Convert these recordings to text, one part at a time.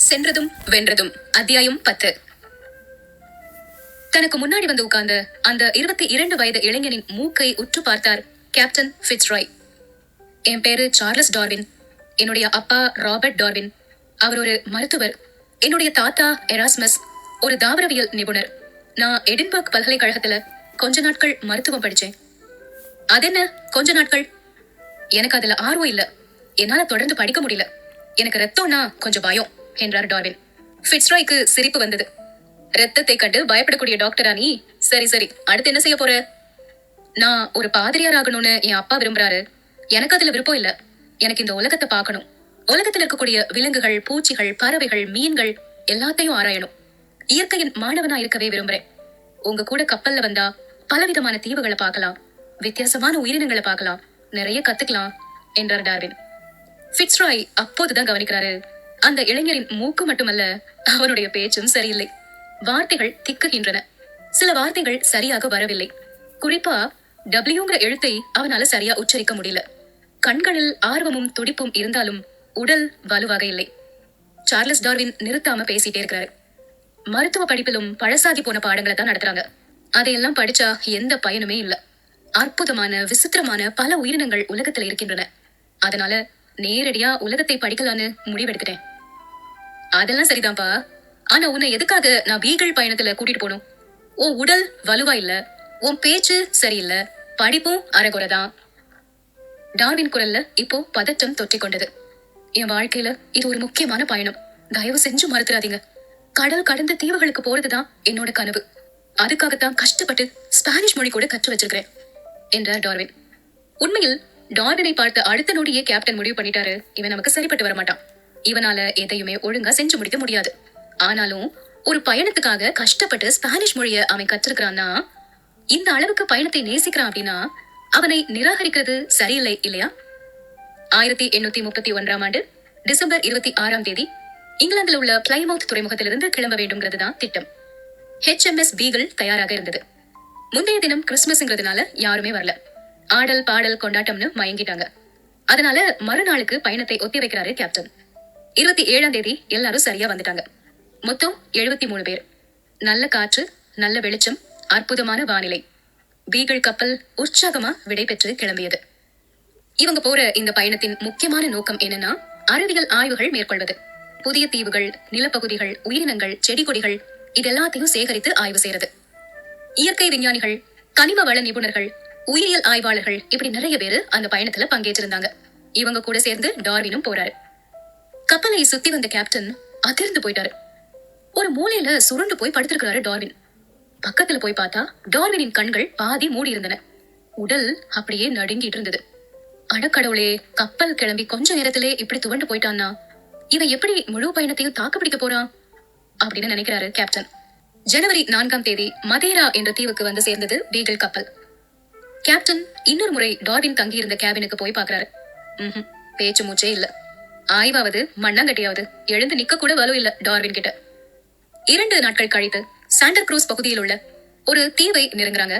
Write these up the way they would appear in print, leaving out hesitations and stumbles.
சென்றதும் வென்றதும் அத்தியாயம் 10. தனக்கு முன்னாடி வந்து உட்கார்ந்த அந்த 22 வயது இளைஞனின் மூக்கை உற்று பார்த்தார் கேப்டன் ஃபிட்ஸ்ராய். என் பேரு சார்லஸ் டார்வின். என்னுடைய அப்பா ராபர்ட் டார்வின். அவர் ஒரு மருத்துவர். என்னுடைய தாத்தா எராஸ்மஸ் ஒரு தாவரவியல் நிபுணர். நான் எடின்பர்க் பல்கலைக்கழகத்துல கொஞ்ச நாட்கள் மருத்துவம் படிச்சேன். அதென்ன கொஞ்ச நாட்கள்? எனக்கு அதுல ஆர்வம் இல்ல. என்னால தொடர்ந்து படிக்க முடியல. எனக்கு ரத்தம்னா கொஞ்சம் பயம் என்றார் டார்வின். ஃபிட்ஸ்ராய்க்கு சிரிப்பு வந்தது. ரத்தத்தை கண்டு பயப்படக்கூடிய டாக்டரா நீ? சரி சரி, அடுத்து என்ன செய்ய போற? நான் ஒரு பாதிரியார் ஆகணும்னு என் அப்பா விரும்புறாரு. எனக்கு அதுல விருப்பம் இல்ல. எனக்கு இந்த உலகத்தை பார்க்கணும். உலகத்துல இருக்கக்கூடிய விலங்குகள், பூச்சிகள், பறவைகள், மீன்கள் எல்லாத்தையும் ஆராயணும். இயற்கையின் மாணவனா இருக்கவே விரும்புறேன். உங்க கூட கப்பல்ல வந்தா பலவிதமான தீவுகளை பார்க்கலாம், வித்தியாசமான உயிரினங்களை பார்க்கலாம், நிறைய கத்துக்கலாம் என்றார் டார்வின். ஃபிட்ஸ்ராய் அப்போதுதான் கவனிக்கிறாரு, அந்த இளைஞரின் மூக்கு மட்டுமல்ல, அவனுடைய பேச்சும் சரியில்லை. வார்த்தைகள் திக்குகின்றன. சில வார்த்தைகள் சரியாக வரவில்லை. குறிப்பா டபிள்யூங்கிற எழுத்தை அவனால சரியா உச்சரிக்க முடியல. கண்களில் ஆர்வமும் துடிப்பும் இருந்தாலும் உடல் வலுவாக இல்லை. சார்லஸ் டார்வின் நிறுத்தாம பேசிட்டே இருக்கிறாரு. மருத்துவ படிப்பிலும் பழசாகி போன பாடங்களை தான் நடத்துறாங்க. அதையெல்லாம் படிச்சா எந்த பயனுமே இல்ல. அற்புதமான விசித்திரமான பல உயிரினங்கள் உலகத்துல இருக்கின்றன. அதனால நேரடியா உலகத்தை படிக்கலான்னு முடிவெடுத்துட்டேன். அதெல்லாம் சரிதான்ப்பா. ஆனா உன்னை எதுக்காக நான் பீகிள் பயணத்துல கூட்டிட்டு போகணும்? உன் உடல் வலுவா இல்ல, உன் பேச்சு சரியில்லை, படிப்பும் அரைகுறைதான். டார்வின் குரல்ல இப்போ பதற்றம் தொற்றிக் கொண்டது. என் வாழ்க்கையில இது ஒரு முக்கியமான பயணம். தயவு செஞ்சு மறுத்துறாதீங்க. கடல் கடந்த தீவுகளுக்கு போறதுதான் என்னோட கனவு. அதுக்காகத்தான் கஷ்டப்பட்டு ஸ்பானிஷ் மொழி கூட கற்று வச்சிருக்கிறேன் என்றார் டார்வின். உண்மையில் டார்வினை பார்த்த அடுத்த நொடியே கேப்டன் முடிவு பண்ணிட்டாரு, இவன் நமக்கு சரிப்பட்டு வரமாட்டான். இவனால எதையுமே ஒழுங்கா செஞ்சு முடிக்க முடியாது. ஆனாலும் ஒரு பயணத்துக்காக கஷ்டப்பட்டு ஸ்பானிஷ் மொழிய அவன் கற்றிருக்கிறான்னா, இந்த அளவுக்கு பயணத்தை நேசிக்கிறான் அப்படின்னா அவனை நிராகரிக்கிறது சரியில்லை இல்லையா? 1831 ஆண்டு டிசம்பர் 26 இங்கிலாந்துல உள்ள பிளைமவுத் துறைமுகத்திலிருந்து கிளம்ப வேண்டும்ங்கிறதுதான் திட்டம். HMS பீகிள் தயாராக இருந்தது. முந்தைய தினம் கிறிஸ்துமஸ்ங்கிறதுனால யாருமே வரல. ஆடல் பாடல் கொண்டாட்டம்னு மயங்கிட்டாங்க. அதனால மறுநாளுக்கு பயணத்தை ஒத்தி வைக்கிறாரு கேப்டன். 27 எல்லாரும் சரியா வந்துட்டாங்க. மொத்தம் 73 பேர். நல்ல காற்று, நல்ல வெளிச்சம், அற்புதமான வானிலை. பீகிள் கப்பல் உற்சாகமா விடை பெற்று கிளம்பியது. இவங்க போற இந்த பயணத்தின் முக்கியமான நோக்கம் என்னன்னா, அறிவியல் ஆய்வுகள் மேற்கொள்வது. புதிய தீவுகள், நிலப்பகுதிகள், உயிரினங்கள், செடி கொடிகள் இதெல்லாத்தையும் சேகரித்து ஆய்வு செய்யறது. இயற்கை விஞ்ஞானிகள், கனிம வள நிபுணர்கள், உயிரியல் ஆய்வாளர்கள் இப்படி நிறைய பேரு அந்த பயணத்துல பங்கேற்றிருந்தாங்க. இவங்க கூட சேர்ந்து டார்வினும் போறாரு. கப்பலை சுத்தி வந்த கேப்டன் அதிர்ந்து போயிட்டாரு. ஒரு மூலையில சுருண்டு போய் படுத்திருக்கிறாரு டார்வின். பக்கத்துல போய் பார்த்தா டார்வினின் கண்கள் பாதி மூடி இருந்தன. உடல் அப்படியே நடுங்கிட்டு இருந்தது. அடக்கடவுளே, கப்பல் கிளம்பி கொஞ்ச நேரத்திலே இப்படி துவண்டு போயிட்டான்னா இவன் எப்படி முழு பயணத்தையும் தாக்கு பிடிக்க போறான் அப்படின்னு நினைக்கிறாரு கேப்டன். ஜனவரி 4 மதேரா என்ற தீவுக்கு வந்து சேர்ந்தது பீகிள் கப்பல். கேப்டன் இன்னொரு முறை டார்வின் தங்கியிருந்த கேபினுக்கு போய் பாக்குறாரு. பேச்சு மூச்சே இல்ல. ஆய்வாவது மண்ணாங்கட்டியாவது எழுந்து நிக்க கூட வலு இல்ல டார்வின் கிட்ட. 2 நாட்கள் கழித்து சாண்டர் குரூஸ் பகுதியில் உள்ள ஒரு தீவை நெருங்குறாங்க.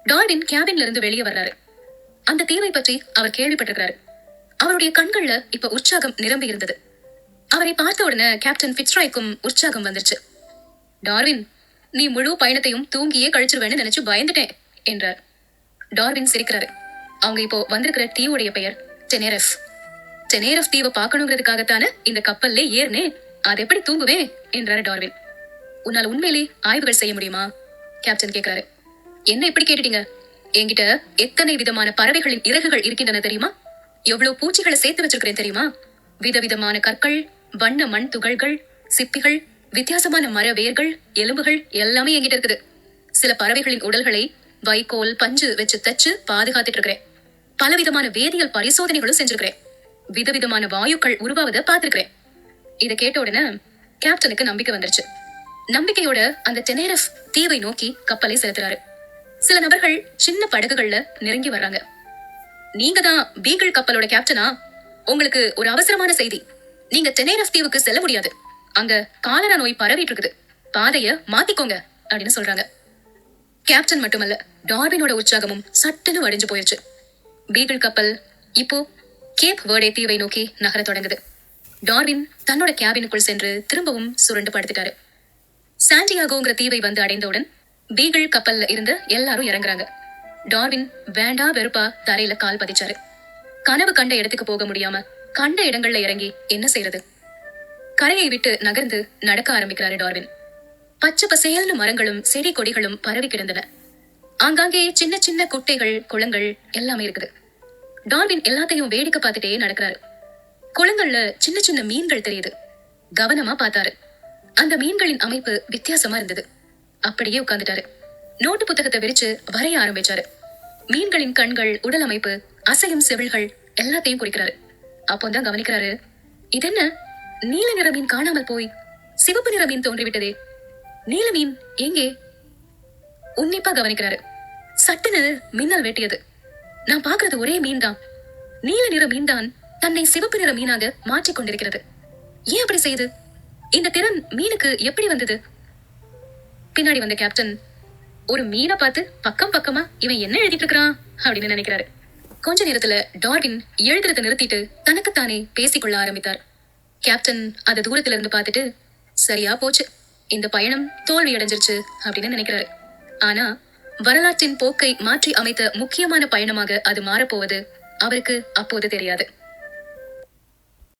டார்வின் கேபின்ல இருந்து வெளியே வர்றாரு. அந்த தீவை பற்றி அவர் கேள்விப்பட்டிருக்கிறாரு. அவருடைய கண்கள்ல இப்ப உற்சாகம் நிரம்பி இருந்தது. அவரை பார்த்த உடனே கேப்டன் ஃபிட்ஸ்ராய்க்கும் உற்சாகம் வந்துருச்சு. டார்வின், நீ முழு பயணத்தையும் தூங்கியே கழிச்சிருவேன்னு நினைச்சு பயந்துட்டேன் என்றார். டார்வின் சிரிக்கிறாரு. அவங்க இப்போ வந்திருக்கிற தீவுடைய பெயர் டெனேரஃப். டெனேரஃப் தீவை பார்க்கணுங்கிறதுக்காகத்தானே இந்த கப்பல்ல ஏறினே. அது எப்படி தூங்குவே என்றாரு டார்வின். உன்னால உண்மையிலே ஆய்வுகள் செய்ய முடியுமா? கேப்டன் கேட்கிறாரு. என்ன இப்படி கேட்டுட்டீங்க? என்கிட்ட எத்தனை விதமான பறவைகளின் இறகுகள் இருக்கின்றன தெரியுமா? எவ்வளவு பூச்சிகளை சேர்த்து வச்சிருக்கிறேன் தெரியுமா? விதவிதமான கற்கள், வண்ண மண் துகள்கள், சிப்பிகள், வித்தியாசமான மர வேர்கள், எலும்புகள் எல்லாமே என்கிட்ட இருக்குது. சில பறவைகளின் உடல்களை வைக்கோல், பஞ்சு வச்சு தச்சு பாதுகாத்துட்டு இருக்கிறேன். பலவிதமான வேதியியல் பரிசோதனைகளும் செஞ்சிருக்கிறேன். விதவிதமான வாயுக்கள் உருவாவதை பார்த்திருக்கிறேன். இதை கேட்ட உடனே கேப்டனுக்கு நம்பிக்கை வந்துருச்சு. நம்பிக்கையோட அந்த டெனேரஃப் தீவை நோக்கி கப்பலை செலுத்துறாரு. சில நபர்கள் சின்ன படகுகள்ல நெருங்கி வர்றாங்க. நீங்க தான் பீகிள் கப்பலோட கேப்டனா? உங்களுக்கு ஒரு அவசரமான செய்தி. நீங்க டெனேரஃப் தீவுக்கு செல்ல முடியாது. அங்க காலரா நோய் பரவிட்டு இருக்குது. பாதைய மாத்திக்கோங்க அப்படின்னு சொல்றாங்க. கேப்டன் மட்டுமல்ல, டார்வினோட உற்சாகமும் சட்டுன்னு வடிஞ்சு போயிருச்சு. பீகிள் கப்பல் இப்போ கேப் வேர்டே தீவை நோக்கி நகர தொடங்குது. டார்வின் தன்னோட கேபினுக்குள் சென்று திரும்பவும் சுருண்டு படுத்துட்டாரு. சாண்டியாகோங்கிற தீவை வந்து அடைந்தவுடன் பீகிள் கப்பல்ல இருந்து எல்லாரும் இறங்குறாங்க. டார்வின் வேண்டா வெறுப்பா தரையில கால் பதிச்சாரு. கனவு கண்ட இடத்துக்கு போக முடியாம கண்ட இடங்கள்ல இறங்கி என்ன செய்யறது? கரையை விட்டு நகர்ந்து நடக்க ஆரம்பிக்கிறாரு டார்வின். பச்சை பசேல்னு மரங்களும் செடி கொடிகளும் பரவி கிடந்தன. ஆங்காங்கே சின்ன சின்ன குட்டைகள் குளங்கள் எல்லாமே இருக்குது. டார்வின் எல்லாத்தையும் வேடிக்கை பார்த்துட்டே நடக்கிறாரு. குளங்கள்ல சின்ன சின்ன மீன்கள் தெரியுது. கவனமா பார்த்தாரு. அந்த மீன்களின் அமைப்பு வித்தியாசமா இருந்தது. அப்படியே உட்கார்ந்துட்டாரு. நோட்டு புத்தகத்தை விரிச்சு வரைய ஆரம்பிச்சாரு. மீன்களின் கண்கள், உடல் அமைப்பு, அசையும் செவில்கள் எல்லாத்தையும் குறிக்கிறாரு. அப்போதான் கவனிக்கிறாரு, இதென்ன நீல நிற மீன் காணாமல் போய் சிவப்பு நிற மீன் தோன்றிவிட்டதே. நீல மீன் எங்கே? உன்னிப்பா கவனிக்கிறாரு. சட்டுன்னு மின்னல் வெட்டியது. நான் பாக்குறது ஒரே மீன் தான். நீல நிற மீன் தான் தன்னை சிவப்பு நிற மீனாக மாற்றிக் கொண்டிருக்கிறது. ஏன் அப்படி செய்யுது? இந்த திறன் மீனுக்கு எப்படி வந்தது? பின்னாடி வந்த கேப்டன் ஒரு மீனை பார்த்து பக்கம் பக்கமா இவன் என்ன எழுதிட்டு இருக்கிறான் அப்படின்னு நினைக்கிறாரு. கொஞ்ச நேரத்துல டார்வின் எழுதுறதை நிறுத்திட்டு தனக்குத்தானே பேசிக்கொள்ள ஆரம்பித்தார். கேப்டன் அதை தூரத்துல இருந்து பார்த்துட்டு சரியா போச்சு, இந்த பயணம் தோல்வி அடைஞ்சிருச்சு அப்படின்னு நினைக்கிறாரு. ஆனா வரலாற்றின் போக்கை மாற்றி அமைத்த முக்கியமான பயணமாக அது மாறப்போவது அவருக்கு அப்போது தெரியாது.